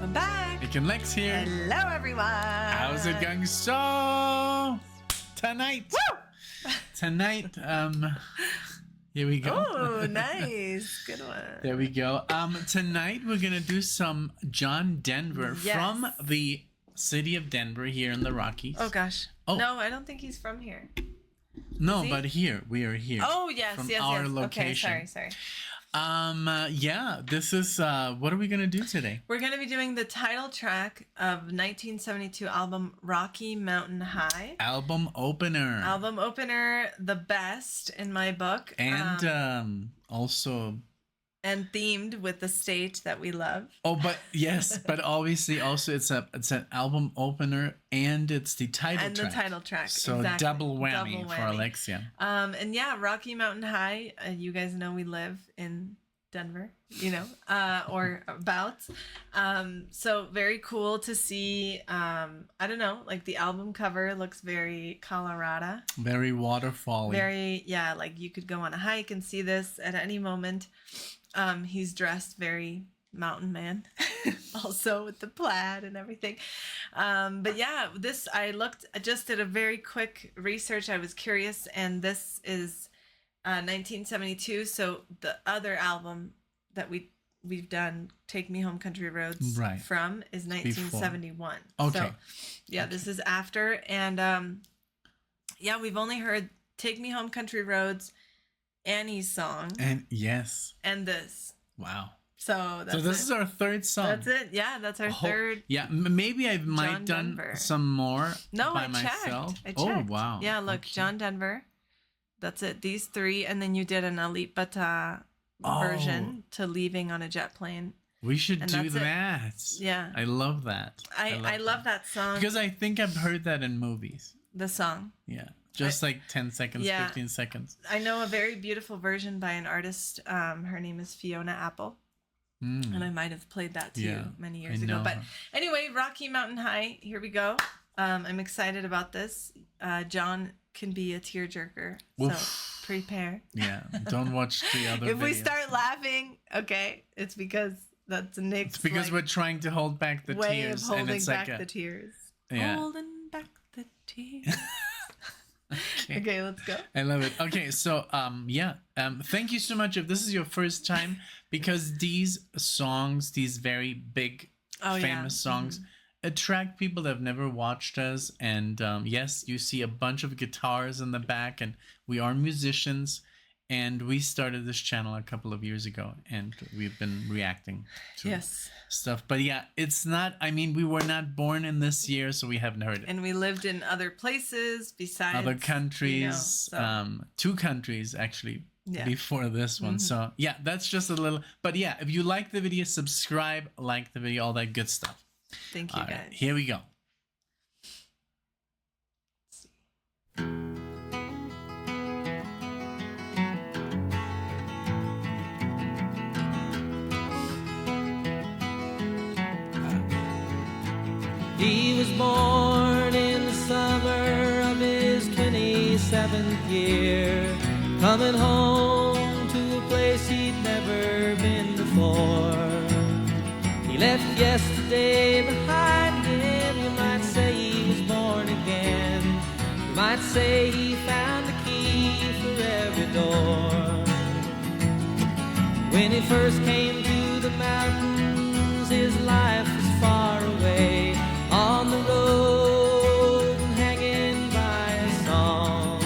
Welcome back. NicknLex here. Hello, everyone. How's it going? So tonight, here we go. Oh, nice. Good one. There we go. Tonight we're gonna do some John Denver from the city of Denver here in the Rockies. Oh gosh. Oh. No, I don't think he's from here. No, but here we are here. Oh yes, from yes, our yes. location. Okay, sorry. Yeah, this is what are we gonna do today? We're gonna be doing the title track of 1972 album Rocky Mountain High. Album opener. Album opener, the best in my book. And also and themed with the state that we love. Oh, but yes, but obviously also it's an album opener and it's the title track. And the title track. So exactly. double whammy for Alexia. And yeah, Rocky Mountain High. You guys know we live in Denver, you know, or about. So very cool to see. I don't know, like the album cover looks very Colorado. Very waterfall-y. Very, yeah, like you could go on a hike and see this at any moment. He's dressed very mountain man, also with the plaid and everything. But yeah, I just did a very quick research. I was curious, and this is 1972. So the other album that we've done, Take Me Home Country Roads, from is 1971. Okay. So yeah, this is after. And yeah, we've only heard Take Me Home Country Roads, Annie's song, and yes, and this. Wow. So this is our third song. That's it. Yeah, that's our third. Yeah, maybe I might done some more by myself. I checked. Oh wow. Yeah, look, okay. John Denver. That's it. These three, and then you did an Alipata version to Leaving on a Jet Plane. We should do that. Yeah, I love that. I love that song because I think I've heard that in movies. The song. Yeah. Just like 10 seconds, 15 seconds. I know a very beautiful version by an artist. Her name is Fiona Apple. And I might have played that to you many years ago. But anyway, Rocky Mountain High, here we go. I'm excited about this. John can be a tearjerker, so prepare. Yeah, don't watch the other If videos. we start laughing, okay, it's because that's Nick's It's because we're trying to hold back the way tears. Of holding and it's back like the tears. Yeah. Holding back the tears. Okay, let's go. I love it. Okay, so thank you so much if this is your first time, because these songs, these very big famous songs, attract people that have never watched us. And yes, you see a bunch of guitars in the back, and we are musicians, and we started this channel a couple of years ago, and we've been reacting to stuff. But yeah, it's not, I mean, we were not born in this year, so we haven't heard it. And we lived in other places besides other countries, you know, 2 countries actually before this one. So yeah, that's just a little, but yeah, if you like the video, subscribe, like the video, all that good stuff. Thank you, guys. Right, here we go. He was born in the summer of his 27th year, coming home to a place he'd never been before. He left yesterday behind him. You might say he was born again. You might say he found the key for every door. When he first came to the mountains, his life was far away, on the road, hanging by a song.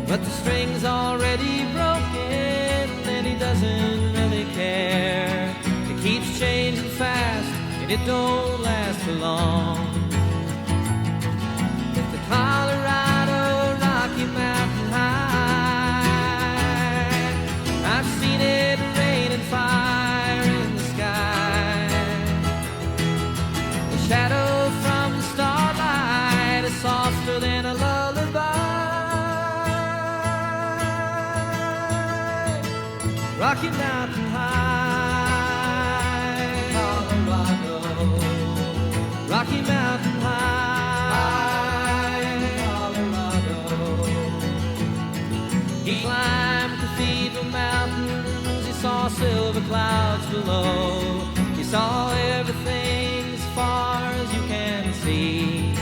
But the string's already broken, and he doesn't really care. It keeps changing fast, and it don't last for long. It's the Colorado Rocky Mountain High. I've seen it rain and fire in the sky. The shadow from the starlight is softer than a lullaby. Rocky Mountain High, Colorado. Rocky Mountain High, Colorado. He climbed Cathedral Mountains. He saw silver clouds below. He saw everything as far as you can see.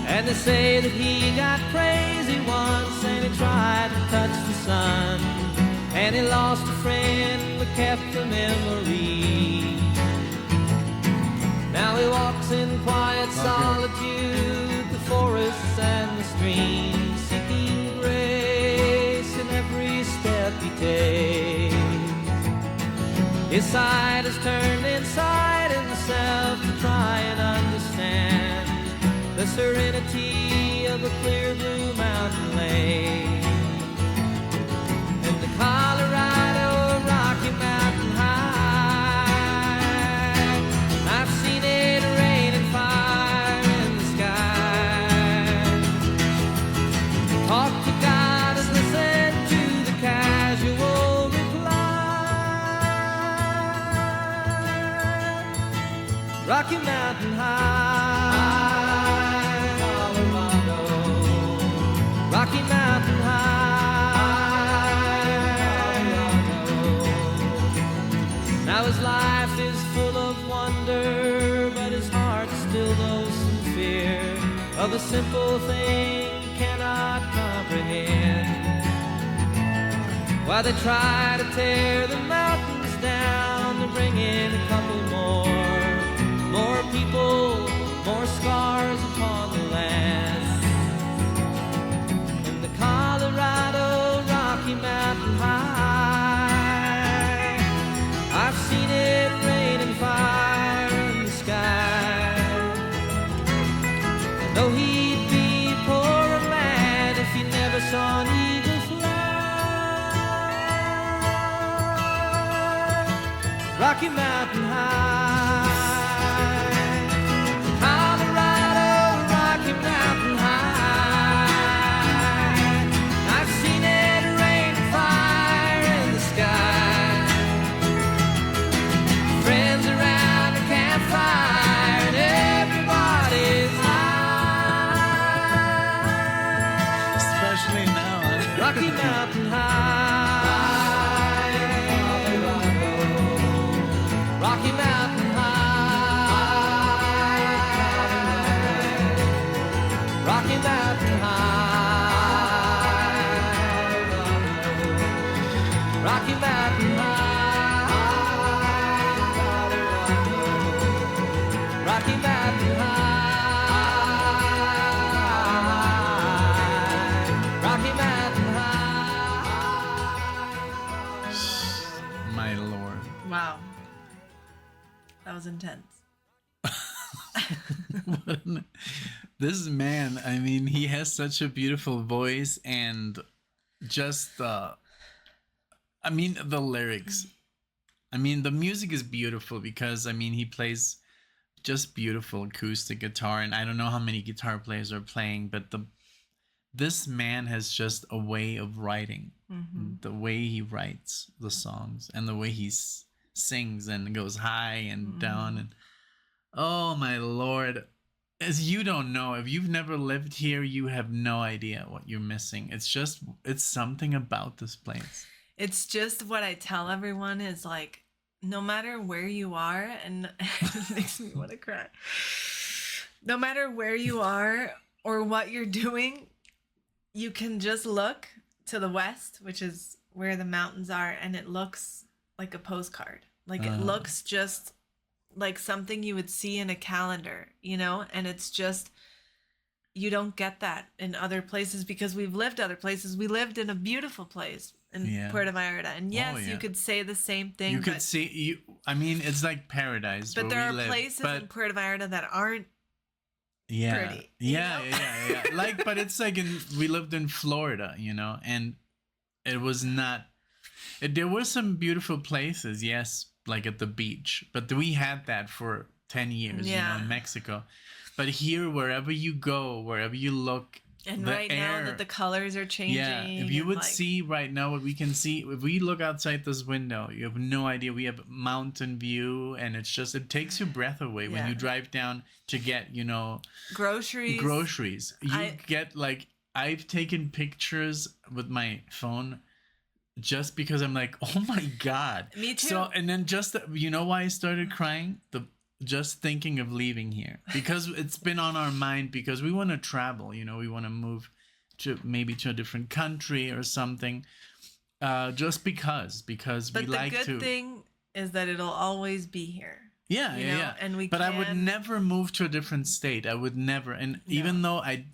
And they say that he got crazy once and he tried to touch the sun, and he lost a friend but kept the memory. Now he walks in quiet solitude, the forests and the streams, seeking grace in every step he takes. His sight is turned inside himself to try and understand the serenity of a clear blue mountain lake. And the Colorado Rocky Mountain High, I've seen it rain and fire in the sky. Talk to God and listen to the casual reply. Rocky Mountain High, Colorado, Rocky Mountain High, Colorado. Now his life is full of wonder, but his heart still knows some fear of a simple thing he cannot comprehend. Why they try to tear the mountains down to bring in a couple more people, more scars upon the land. In the Colorado Rocky Mountain High, I've seen it rain and fire in the sky. Though he'd be a poorer man if he never saw an eagle fly. Rocky Mountain High, Colorado, Rocky Mountain High, I've seen it rain and fire in the sky. Friends around the campfire and everybody's high. Especially now. Rocky Mountain High, Rocky Mountain High, Rocky Mountain High, Rocky Mountain High, Rocky Mountain High, Rocky Mountain High. My lord. Wow. That was intense. This man, I mean, he has such a beautiful voice, and just I mean, the lyrics. I mean, the music is beautiful because, I mean, he plays just beautiful acoustic guitar, and I don't know how many guitar players are playing, but this man has just a way of writing. The way he writes the songs and the way he sings and goes high and down, and oh my lord, as you don't know, if you've never lived here, you have no idea what you're missing. It's something about this place. It's just what I tell everyone is like, no matter where you are, and it makes me want to cry. No matter where you are or what you're doing, you can just look to the west, which is where the mountains are, and it looks like a postcard. Like it looks just like something you would see in a calendar, you know? And it's just, you don't get that in other places because we've lived other places. We lived in a beautiful place in Puerto Vallarta. And yes, you could say the same thing. You could see, I mean, it's like paradise. But there are places in Puerto Vallarta that aren't pretty. Yeah. Like, but it's like we lived in Florida, you know, and it was not, there were some beautiful places, yes, like at the beach, but we had that for 10 years, you know, in Mexico. But here, wherever you go, wherever you look, and right now that the colors are changing. Yeah, if you would see right now what we can see, if we look outside this window, you have no idea. We have mountain view, and it's just, it takes your breath away when you drive down to get, you know, groceries. You get like, I've taken pictures with my phone just because I'm like, oh my God. Me too. So, and then just, you know why I started crying? Just thinking of leaving here, because it's been on our mind, because we want to travel, you know, we want to move to maybe to a different country or something. Just because but we like to. But the good thing is that it'll always be here. Yeah, yeah. And but I would never move to a different state. I would never. And even though I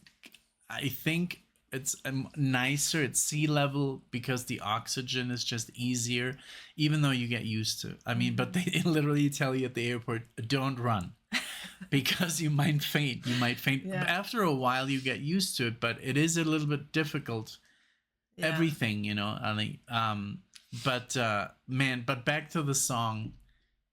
think it's nicer at sea level because the oxygen is just easier, even though you get used to it. I mean, but they literally tell you at the airport, don't run because you might faint. You might faint. Yeah. After a while, you get used to it, but it is a little bit difficult. Yeah. Everything, you know, Ali. But back to the song.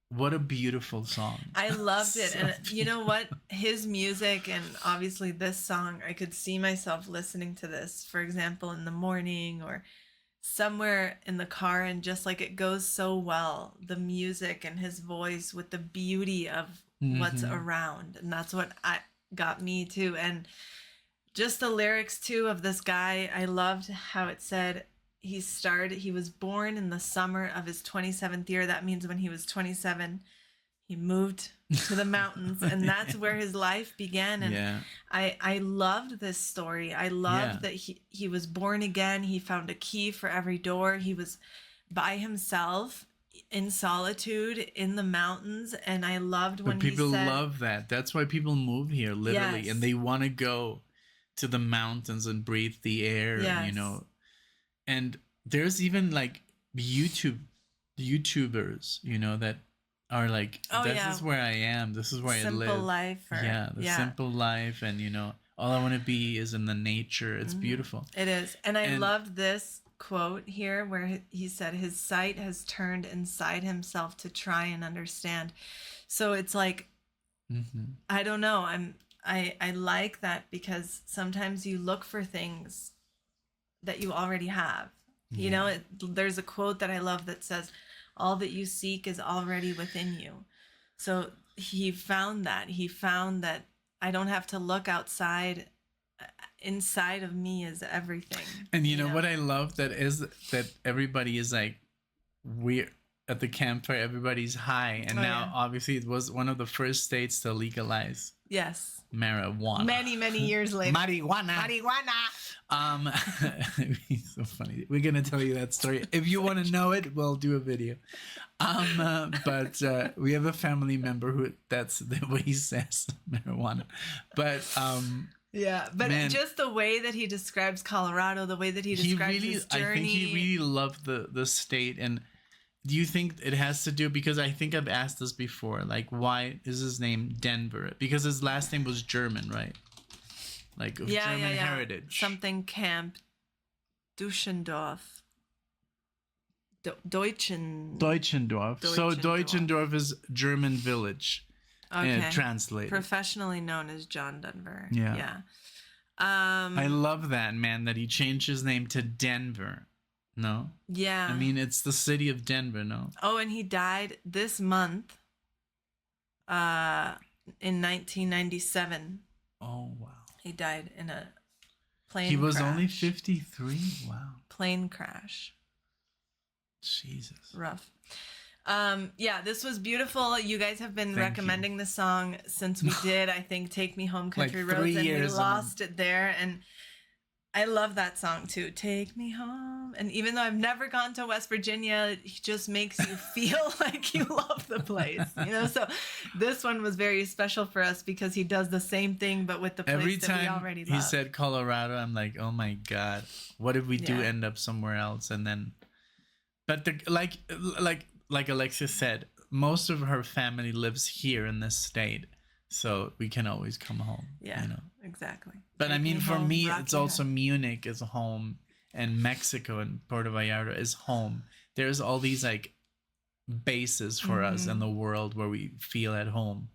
What a beautiful song. I loved it. And you know what? His music, and obviously this song, I could see myself listening to this, for example, in the morning or somewhere in the car, and just like it goes so well, the music and his voice with the beauty of what's around. And that's what got me too. And just the lyrics too of this guy, I loved how it said, he was born in the summer of his 27th year. That means when he was 27, he moved to the mountains, and that's where his life began. And I loved this story. I loved that he was born again. He found a key for every door. He was by himself in solitude in the mountains. And I loved when people love that. That's why people move here, literally. And they want to go to the mountains and breathe the air, you know. And there's even like YouTubers, you know, that are like, this is where I am. This is where I live. Simple life. Simple life. And, you know, all I want to be is in the nature. It's beautiful. It is. And I loved this quote here where he said his sight has turned inside himself to try and understand. So it's like, I don't know. I like that, because sometimes you look for things that you already have. You know, there's a quote that I love that says, all that you seek is already within you. So he found that I don't have to look outside. Inside of me is everything. And you know what I love that everybody is like, we're at the campfire, everybody's high. And now obviously it was one of the first states to legalize marijuana. Many years later. Marijuana. It's so funny. We're gonna tell you that story. If you want to know it, we'll do a video. But we have a family member who that's the way he says marijuana. But man, just the way that he describes Colorado, the way that he describes his journey. I think he really loved the state. And do you think it has to do, because I think I've asked this before, like, why is his name Denver? Because his last name was German, right? Like of German heritage. Something Camp Duschendorf. Deutschendorf. So Deutschendorf is German village. Okay. Translated. Professionally known as John Denver. Yeah. I love that, man, that he changed his name to Denver. No? Yeah. I mean, it's the city of Denver, no? Oh, and he died this month in 1997. Oh, wow. He died in a plane crash. He was only 53? Wow. Plane crash. Jesus. Rough. This was beautiful. You guys have been recommending the song since we did, I think, Take Me Home Country like Roads, and we lost it there. And I love that song too, Take Me Home. And even though I've never gone to West Virginia, it just makes you feel like you love the place, you know? So this one was very special for us because he does the same thing, but with the place that we already love. He said Colorado, I'm like, oh my God, what if we do end up somewhere else? And then, but like Alexis said, most of her family lives here in this state. So we can always come home. Yeah, you know? Exactly. But I mean, for me, it's also Munich is home, and Mexico and Puerto Vallarta is home. There's all these like bases for us in the world where we feel at home,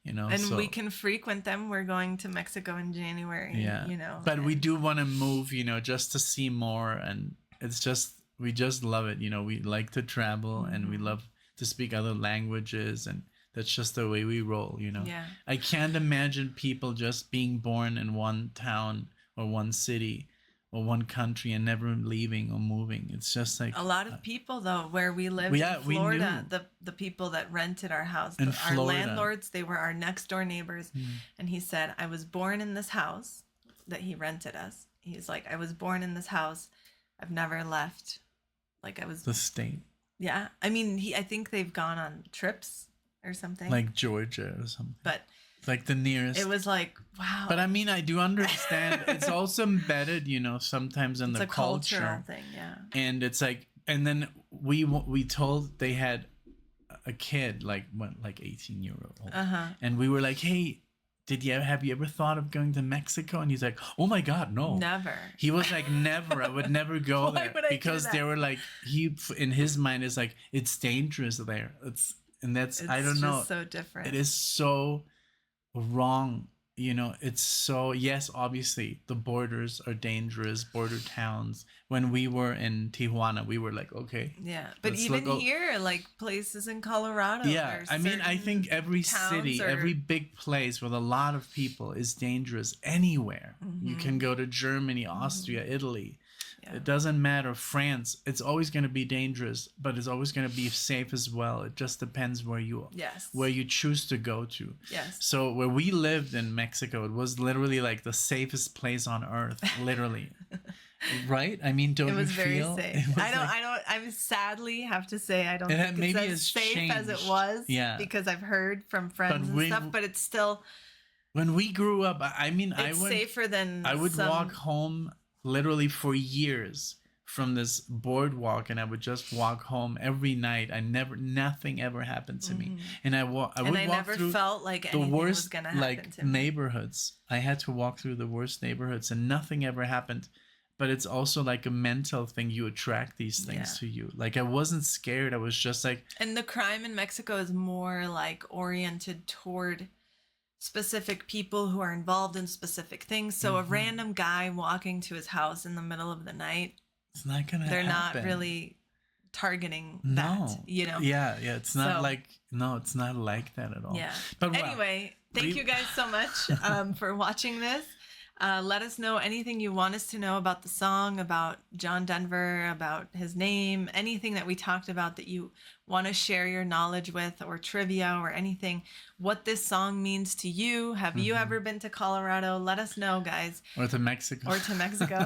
you know. And we can frequent them. We're going to Mexico in January. Yeah, you know. But we do want to move, you know, just to see more, and it's just we just love it, you know. We like to travel, and we love to speak other languages, and that's just the way we roll, you know. Yeah. I can't imagine people just being born in one town or one city or one country and never leaving or moving. It's just like a lot of people though, where we lived yeah, in Florida, we knew. the people that rented our house, In our Florida. landlords, they were our next door neighbors. And he said, I was born in this house that he rented us. He's like, I was born in this house. I've never left. Like I was the state. Yeah. I mean, I think they've gone on trips or something. Like Georgia or something. But like the nearest. it was like, wow. But I mean, I do understand. It's also embedded, you know, sometimes in it's the a culture. cultural thing, yeah. And it's like, and then we told they had a kid, like 18-year-old. And we were like, hey, have you ever thought of going to Mexico? And he's like, oh my God, no. Never. He was like, never. I would never go Why there. would I do Because that? they were like, in his mind is like, it's dangerous there. It's I don't know. It's so different. It is so wrong. You know, it's so, yes, obviously the borders are dangerous, border towns. When we were in Tijuana, we were like, okay. Yeah. But let's even look here, like places in Colorado. yeah, or I mean, I think every towns city, or- every big place with a lot of people is dangerous anywhere. You can go to Germany, Austria, Italy. Yeah. It doesn't matter. France, it's always going to be dangerous, but it's always going to be safe as well. It just depends where you choose to go to. Yes. So where we lived in Mexico, it was literally like the safest place on earth, literally. Right? I mean, don't It was you very feel? safe. I sadly have to say I don't It think had- it's maybe as it's safe as it changed. was. Yeah. Because I've heard from friends and stuff, but it's still When we grew up, I mean, it's safer than I would some... walk home literally for years from this boardwalk, and I would just walk home every night. Nothing ever happened to me, and I would walk never through felt like the anything was worst gonna happen to me. neighborhoods. I had to walk through the worst neighborhoods, and nothing ever happened. But it's also like a mental thing. You attract these things to you. Like I wasn't scared. I was just like. And the crime in Mexico is more like oriented toward specific people who are involved in specific things. So a random guy walking to his house in the middle of the night, It's not gonna. they're happen. not really targeting No. that, you know. Yeah. It's not it's not like that at all. Yeah. But anyway, thank you guys so much for watching this. Let us know anything you want us to know about the song, about John Denver, about his name, anything that we talked about that you want to share your knowledge with, or trivia or anything, what this song means to you. Have you ever been to Colorado? Let us know, guys. Or to Mexico.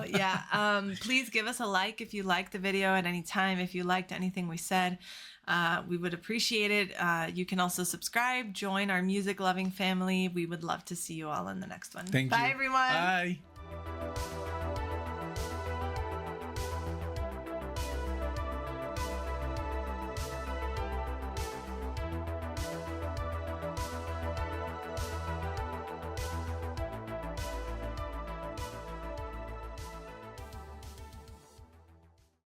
Yeah. Please give us a like if you liked the video at any time. If you liked anything we said, we would appreciate it. You can also subscribe, join our music loving family. We would love to see you all in the next one. Thank you. Bye, everyone. Bye.